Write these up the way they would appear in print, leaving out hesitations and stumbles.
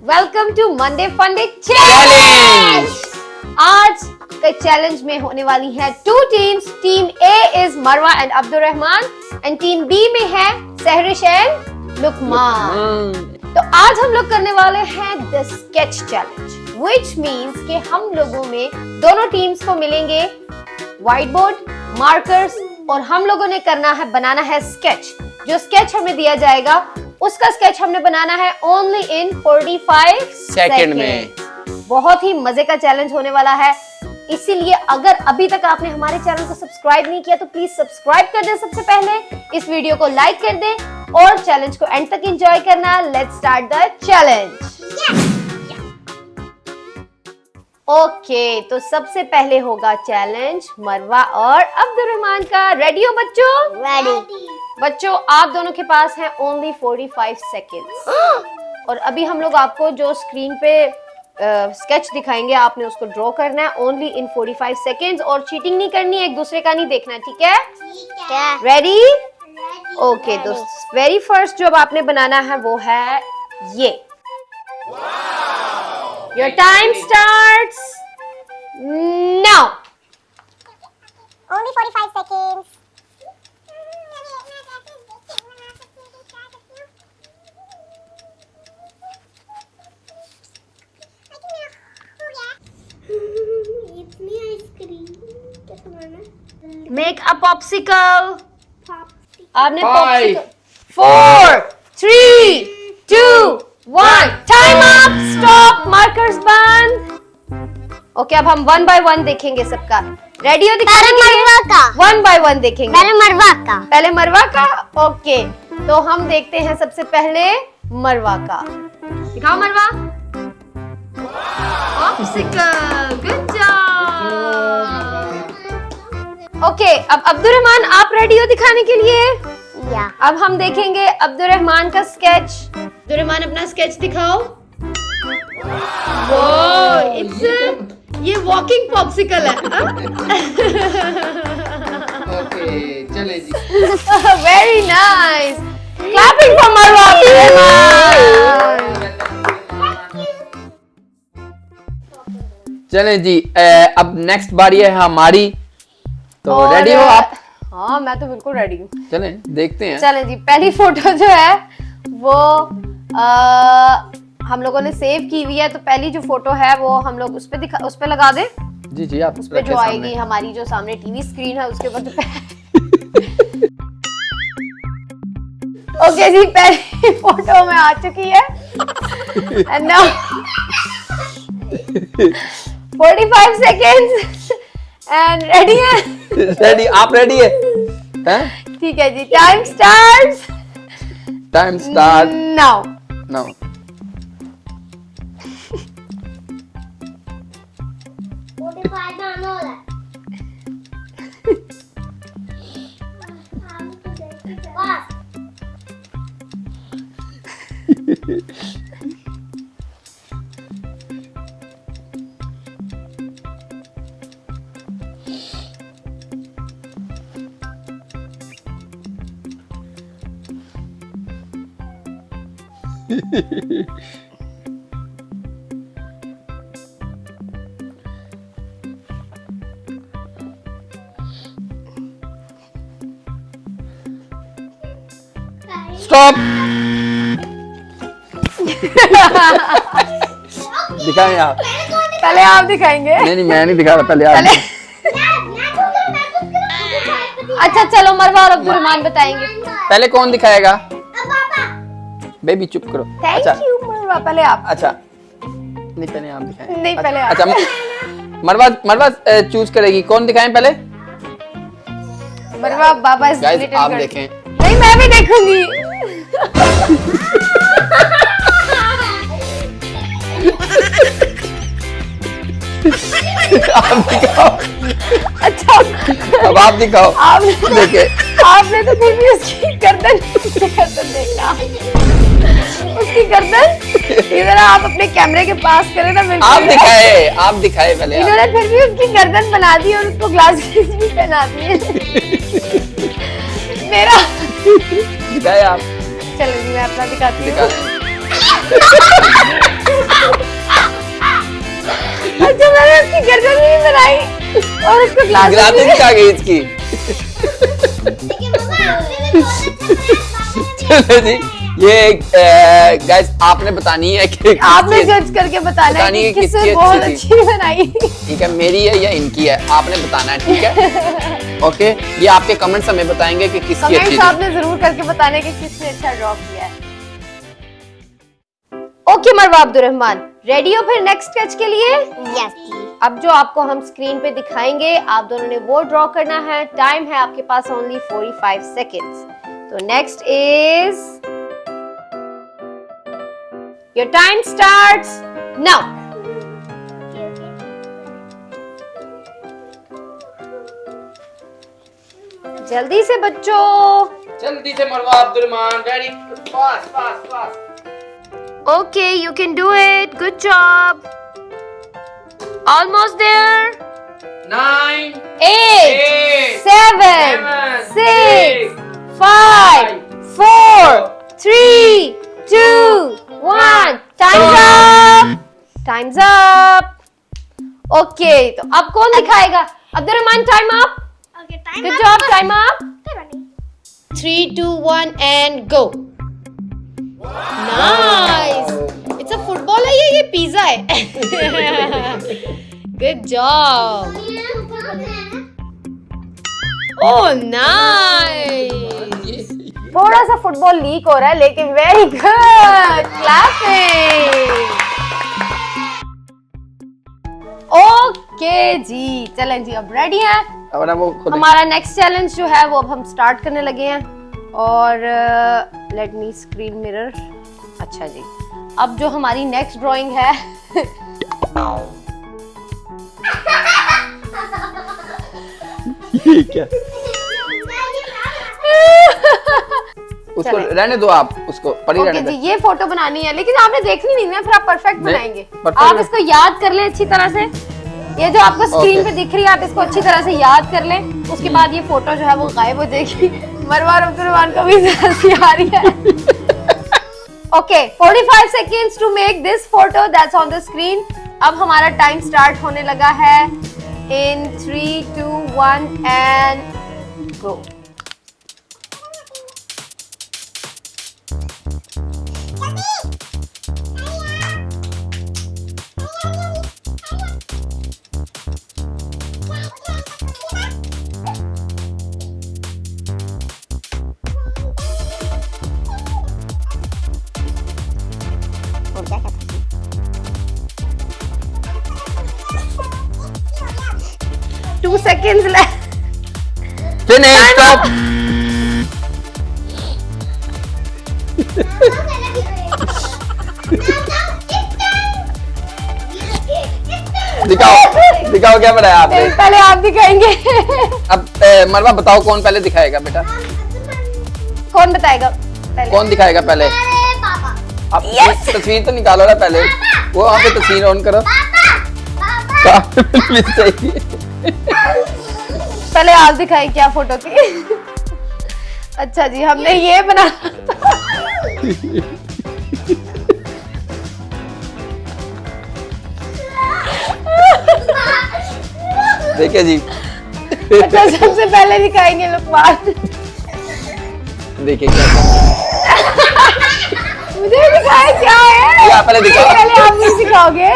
Welcome to Monday Funday challenge. आज के challenge में होने वाली है two teams. Team A is Marwa and Abdul Rahman and team B में है सहरिश एंड लुकमान। तो आज हम लोग करने वाले हैं the sketch challenge, which means कि हम लोगों में दोनों टीम्स को मिलेंगे व्हाइट बोर्ड, मार्कर्स और हम लोगों ने बनाना है स्केच। जो स्केच हमें दिया जाएगा उसका स्केच हमने बनाना है ओनली इन 45 सेकंड में। बहुत ही मजे का चैलेंज होने वाला है, इसीलिए अगर अभी तक आपने हमारे चैनल को सब्सक्राइब नहीं किया तो प्लीज सब्सक्राइब कर दें। सबसे पहले इस वीडियो को लाइक कर दें और चैलेंज को एंड तक एंजॉय करना। Let's start the challenge. Okay, तो सबसे पहले होगा चैलेंज मरवा और अब्दुल रहमान का। रेडी हो बच्चों? रेडी। बच्चों आप दोनों के पास है ओनली 45 सेकेंड्स और अभी हम लोग आपको जो स्क्रीन पे स्केच दिखाएंगे आपने उसको ड्रॉ करना है ओनली इन 45 सेकेंड्स और चीटिंग नहीं करनी है, एक दूसरे का नहीं देखना, ठीक है? ठीक है। रेडी? ओके, तो वेरी फर्स्ट जो आपने बनाना है वो है ये। Your time starts now. Only 45 seconds. इतनी आइसक्रीम कैसे बनाना? Make a popsicle. आपने 5 4 3 2 1 टाइम अप। स्टॉप, मार्कर्स बंद। ओके, अब हम 1 बाय 1 देखेंगे सबका। रेडी हो दिखाने के लिए? मरवा का। 1 बाय 1 देखेंगे। पहले मरवा का। पहले मरवा का। ओके, तो हम देखते हैं सबसे पहले मरवा का। दिखाओ मरवा। Popsicle, good job. ओके, अब अब्दुल रहमान आप रेडी हो दिखाने के लिए? या। अब हम देखेंगे अब्दुल रहमान का स्केच। अब्दुल रहमान अपना स्केच दिखाओ। वो इट्स ये वॉकिंग पॉप्सिकल है। ओके, चले जी। वेरी नाइस, क्लैपिंग फॉर मरवा अब्दुल रहमान। चले जी, अब नेक्स्ट बारी है हमारी, तो और, रेडी हो आप? हाँ, मैं तो बिल्कुल रेडी हूँ। चले देखते हैं। चलें जी, पहली फोटो जो है वो हम लोगों ने सेव की हुई है, तो पहली जो फोटो है वो हम लोग उस पे लगा दें। जी जी, आप उस पे जो आएगी हमारी जो सामने टीवी स्क्रीन है उसके ऊपर। ओके जी, पहली फोटो में आ चुकी है। And now 45 seconds and ready है? रेडी, आप रेडी है? हैं? ठीक है जी, time starts time start now. Now. Stop. दिखाएं आप? पहले आप दिखाएंगे? नहीं, मैं नहीं दिखा रहा, पहले आप। अच्छा चलो, मरवा और अब्दुल रहमान बताएंगे। पहले कौन दिखाएगा? बेबी चुप करो। थैंक अच्छा, यू मरवा, पहले आप। अच्छा, नहीं पहले आप दिखाएं। नहीं, पहले आप। अच्छा, मरवा चूज करेगी कौन दिखाएं पहले? मरवा बाबा इज गाइस लिटिल आप गर्ल। देखें। नहीं, मैं भी देखूंगी। आप दिखाओ। अच्छा, अब आप दिखाओ। आप देखे। आपने तो फिर भी उसकी गर्दन देखा। उसकी गर्दन इधर आप अपने कैमरे के पास करें ना। आप दिखाए पहले। इन्होंने फिर भी उसकी गर्दन बना दी और उसको ग्लासेस भी पहना दिए। मेरा दिखाए आप। चलो जी, मैं अपना दिखाती हूँ। दिखा। अच्छा मैंने उसकी गर्दन भी बनाई और उसको ग्लासेस ग्लासेस आ गई इसकी। लेकिन मम्मा आपने भी बहुत अच्छा चलो जी, ये गाइस आपने बतानी है कि आपने जज करके बताना है कि किससे बहुत अच्छी बनाई। ठीक है, मेरी है या इनकी है, आपने बताना है। ठीक है ओके, ये आपके कमेंट्स हमें बताएंगे कि किसकी अच्छी कमेंट्स थी। आपने जरूर करके बताना है कि किसने अच्छा ड्रॉ किया है। ओके मरवा अब्दुर्रहमान, रेडी हो फिर नेक्स्ट स्केच के लिए? यस जी। अब जो आपको हम स्क्रीन पे दिखाएंगे, आप दोनों ने वो ड्रॉ करना है। टाइम है आपके पास ओनली 45 सेकेंड्स। तो next is your time starts now. जल्दी से बच्चों। जल्दी से मरवा Abdurrahman, ready, fast fast fast. Okay, you can do it. Good job. Almost there. 9 8 7 6 5 4 3 2 1. Time's up. Time's up. Okay, तो अब कौन दिखाएगा? Abdurrahman, time up. Okay time Good job. Time up. 3 2 1 and go. Nice. It's a football है ये pizza है. Good job. Oh nice. थोड़ा सा football leak हो रहा है लेकिन वेरी गुड. क्लैपिंग. ओके जी, चलें जी, अब रेडी हैं. अब ना वो खुद हमारा नेक्स्ट चैलेंज जो है वो अब हम स्टार्ट करने लगे हैं. और लेट मी स्क्रीन मिरर. अच्छा जी, अब जो हमारी नेक्स्ट ड्राइंग है ये क्या? उसको रहने दो, आप उसको पड़ी ओके रहने जी, दो। ये फोटो बनानी है लेकिन आपने देखनी नहीं है, फिर आप परफेक्ट नहीं, बनाएंगे. perfect आप है। इसको याद कर लें अच्छी तरह से. ये जो आपको स्क्रीन Okay. पे दिख रही है, आप इसको अच्छी तरह से याद कर लें. उसके बाद ये फोटो जो है वो गायब हो जाएगी. मरवा अब्दुर्रहमान को भी हंसी आ रही है. Okay, 45 seconds to make this photo that's on the screen. अब हमारा टाइम स्टार्ट होने लगा है. In 3 2 1 and go. और क्या करते 2 seconds left. Finish, stop. दिखाओ दिखाओ क्या बनाया आपने। पहले आप दिखाएंगे. अब मरवा बताओ कौन पहले दिखाएगा बेटा? कौन बताएगा पहले? कौन दिखाएगा पहले? पापा आप तस्वीर तो निकालो ना पहले, वो वहाँ पे तस्वीर ऑन करो। प्लीज चाहिए। पहले आप दिखाई क्या फोटो की. अच्छा जी, हमने ये बना. देखिए जी, अच्छा, सबसे पहले दिखाएंगे लुकमान. देखिए क्या मुझे दिखाए क्या है. क्या पहले दिखाओ। पहले आप मुझे सिखाओगे.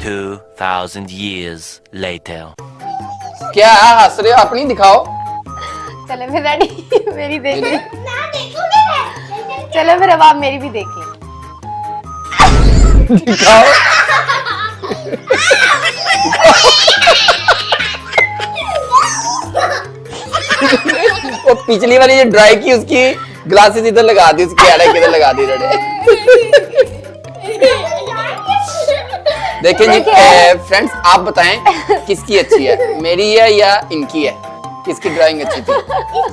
2,000 years later. क्या हंस रहे हो? अपनी दिखाओ। चले फिर रेडी. मेरी देख ली. ना देखोगे मैं चलो फिर अब आप मेरी भी देख लें. दिखाओ। वो पिछली वाली जो ड्राई की उसकी ग्लासेस इधर लगा दी, उसकी एड़ा किधर लगा दी इन्होंने। देखिए जी फ्रेंड्स, आप बताएं किसकी अच्छी है, मेरी है या इनकी है? किसकी ड्राइंग अच्छी थी?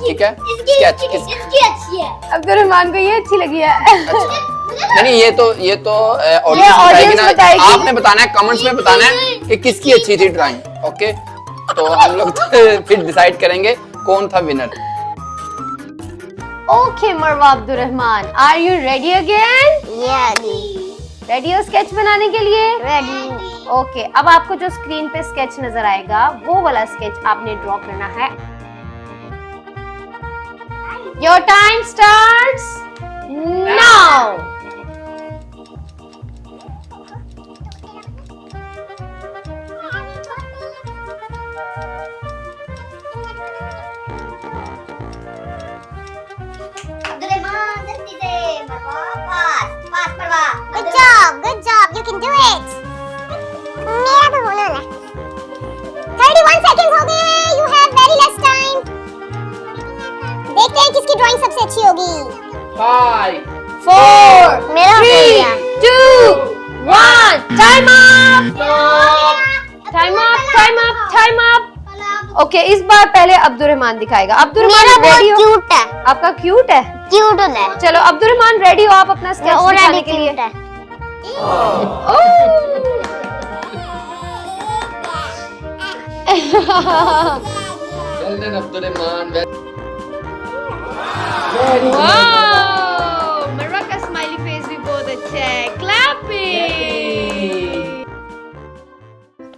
ठीक है, स्केच इसकी अच्छी है। अब्दुर्रहमान को ये अच्छी लगी है. नहीं ये तो ऑडियंस audience बताएगी बताएगी. ना। आपने बताना है, कमेंट्स में बताना है कि किसकी अच्छी थी ड्राइंग. ओके, तो हम लोग फिर डिसाइड करेंगे कौन था winner. Okay Marwa Abdurrahman, are you ready again? Ready हो स्केच बनाने के लिए? रेडी। ओके, अब आपको जो स्क्रीन पे स्केच नजर आएगा वो वाला स्केच आपने ड्रॉ करना है। Your time starts now. Abdurrahman जल्दी से मरवा पास मरवा। Good job, you can do it. मेरा तो होने वाला है। 31 seconds हो गए, you have very less time. देखते हैं किसकी ड्राइंग सबसे अच्छी होगी। 5 4 मेरा हो 3 गया। 2 1 time up. Time up, time up, time up. Okay, इस बार पहले अब्दुर्रहमान दिखाएगा। मेरा अब्दुर्रहमान बहुत रेडी हो? क्यूट है। आपका क्यूट है? क्यूट है। चलो अब्दुर्रहमान रेडी हो आप अपना स्केच दिखाने के लिए? है। वाओ, मरवा का स्माइली फेस भी बहुत अच्छा है। क्लैपिंग।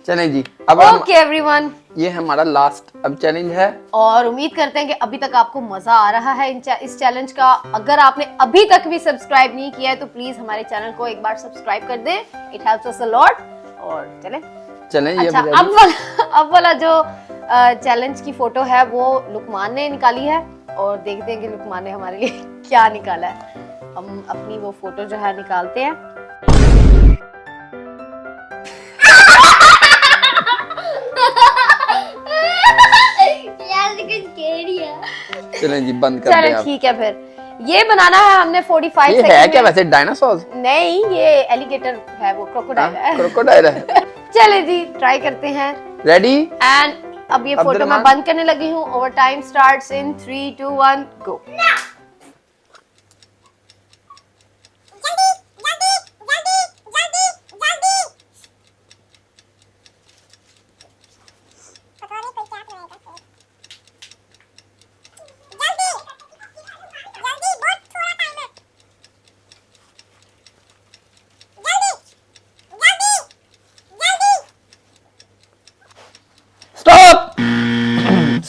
चलें जी, अब हम ओके एवरीवन, ये हमारा लास्ट अब चैलेंज है। और उम्मीद करते हैं कि अभी तक आपको मजा आ रहा है इस चैलेंज का। अगर आपने अभी तक भी सब्सक्राइब नहीं किया है तो प्लीज हमारे चैनल को एक बार सब्सक्राइब कर दें, it helps us a lot. और चलें ये अच्छा, अब वाला जो चैलेंज की फोटो है वो लुकमान ने निकाली है, और देखते हैं कि लुकमान ने हमारे लिए क्या निकाला है। हम अपनी वो फोटो जो है निकालते हैं। यार लेकिन स्कैरी है। चलें जी, बंद कर दें चलो आप। ठीक है, फिर ये बनाना है हमने 45 ये सेकंड है में। क्या वैसे डायनासोर? नहीं, ये एलिगेटर है, वो क्रोकोडाइल है। क्रोकोडाइल है। चले जी, ट्राई करते हैं। रेडी? एंड अब ये फोटो मैं अब्दुर्रहमान? बंद करने लगी हूँ। Over time starts in 3 2 1 go.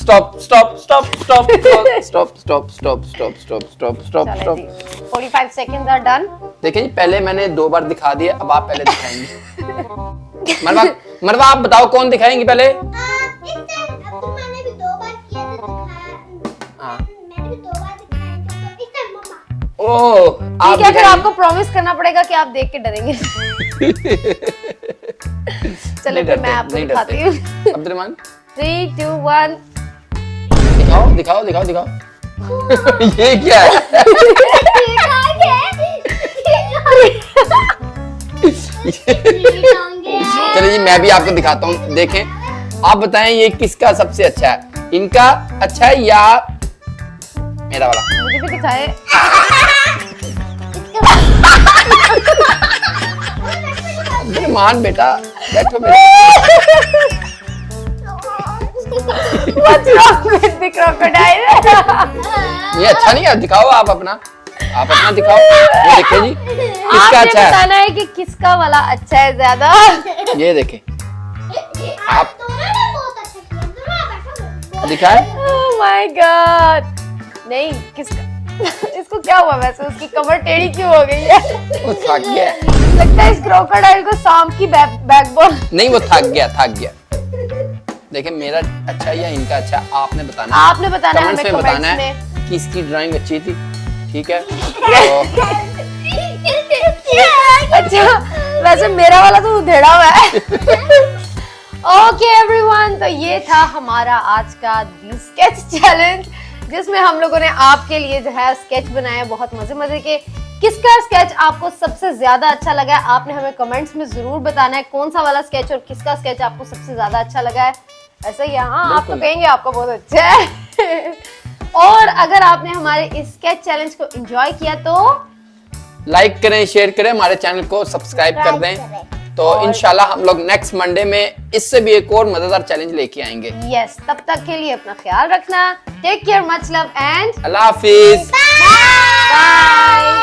Stop stop stop stop stop stop stop stop stop stop stop चलो जी, 45 सेकंड्स आर डन। देखिए जी, पहले मैंने 2 बार दिखा दिए, अब आप पहले दिखाएंगे। मरवा, मरवा आप बताओ कौन दिखाएंगी पहले? मैंने भी 2 बार किया था, दिखाया। हाँ। मैंने भी 2 बार दिखाया था, तो इस टाइम मम्मा। ओह, आप ठीक है, फिर दिखाएंगी। आपको प्रॉमिस करना पड़ेगा कि आप देख के डरेंगे। चलो नहीं फिर डरते, मैं आपको नहीं दिखाती डरते। हूँ। अब्दुर्रहमान 3 2 1 दिखाओ दिखाओ दिखाओ दिखाओ। ये क्या है? चलिए जी, मैं भी आपको दिखाता हूँ, देखें। आप बताएं ये किसका सबसे अच्छा है, इनका अच्छा है या मेरा वाला? मुझे भी दिखाए। मान बेटा बैठो मेरे। What's wrong with the crocodile? ये अच्छा नहीं है, दिखाओ आप अपना दिखाओ। ये देखिए जी, किसका आपने अच्छा है? बताना है कि किसका वाला अच्छा है ज्यादा। ये देखें, आप बहुत अच्छा किया, बैठो। दिखाएं। Oh my God! नहीं, किसका? इसको क्या हुआ वैसे? उसकी कमर टेढ़ी क्यों हो गई है? वो थक गया। लगता है इस क्रोकोडाइल को सांप की बैकबोन। नहीं, वो थक गया। देखिए मेरा अच्छा है या इनका अच्छा, आपने बताना है। आपने बताना है कमेंट्स हमें में बताना कमेंट्स है में। कि इसकी ड्राइंग अच्छी थी, ठीक है? तो अच्छा, वैसे मेरा वाला तो उधेड़ा हुआ है। ओके एवरीवन, तो ये था हमारा आज का स्केच चैलेंज, जिसमें हम लोगों ने आपके लिए जो है स्केच बनाया, बहुत मजे के। किसका स्केच आपको सबसे ज्यादा अच्छा लगा है, आपने हमें कमेंट्स में जरूर बताना है कौन सा वाला स्केच और किसका स्केच आपको सबसे ज्यादा अच्छा लगा है। ऐसा ही है, हाँ, आप तो बिल्कुल। कहेंगे आपका बहुत अच्छा है। और अगर आपने हमारे इस स्केच चैलेंज को एंजॉय किया तो लाइक करें, शेयर करें, हमारे चैनल को सब्सक्राइब कर दें। तो इंशाल्लाह हम लोग नेक्स्ट मंडे में इससे भी एक और मजेदार चैलेंज लेके आएंगे। यस, तब तक के लिए अपना ख्याल रखना। Take care, much love and अल्लाह हाफिज। बाय।